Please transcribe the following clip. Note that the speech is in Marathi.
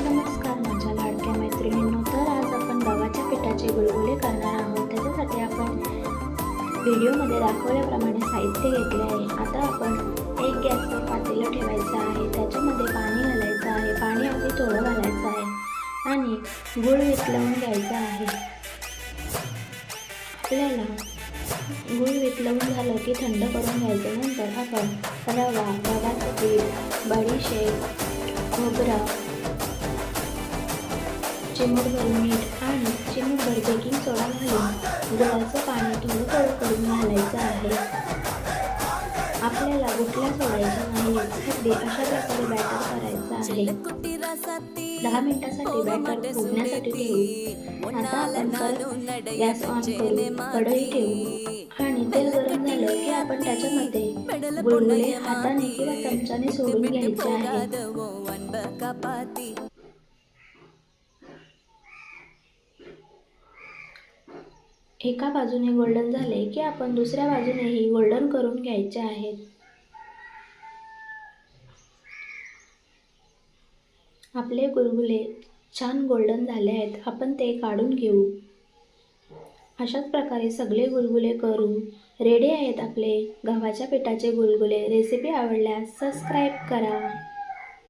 नमस्कार माझ्या लाडक्या मैत्रिणींनो. तर आज आपण गव्हाच्या पिठाचे गुलगुले करणार आहोत. त्याच्यासाठी आपण व्हिडिओमध्ये दाखवल्याप्रमाणे साहित्य घेतले आहे. आता आपण एक गॅसवर पातेलं ठेवायचं आहे. त्याच्यामध्ये पाणी घालायचं आहे. पाणी अगदी थोडं घालायचं आहे आणि गूळ वितळवून घ्यायचा आहे. आपल्याला गूळ वितळवून झालं की थंड करून घ्यायचं. नंतर आपण रवा, गव्हाचं पीठ, बडीशेप, खोबरं, चिमूटभर मीठ आणि चिमूटभर बेकिंग सोडा घालून गुळाचं पाणी थोडं थोडं करून घालायचं आहे. आपल्याला गुठल्या सोडायच्या नाही. अगदी अशा प्रकारे बॅटर करायचं आहे. 10 मिनिटांसाठी बॅटर फुगण्यासाठी ठेवू. आता आपण परत गॅस ऑन करू, कढई ठेवू आणि तेल गरम झालं की आपण त्याच्यामध्ये गुलगुले हाताने किंवा चमच्याने सोडून घ्यायचे आहेत. एका बाजूने गोल्डन झाले की आपण दुसऱ्या बाजूनेही गोल्डन करून घ्यायचे आहेत. आपले गुलगुले छान गोल्डन झाले आहेत. आपण ते काढून घेऊ. अशाच प्रकारे सगळे गुलगुले करू. रेडी आहेत आपले गव्हाच्या पिठाचे गुलगुले. रेसिपी आवडल्यास सबस्क्राईब करा.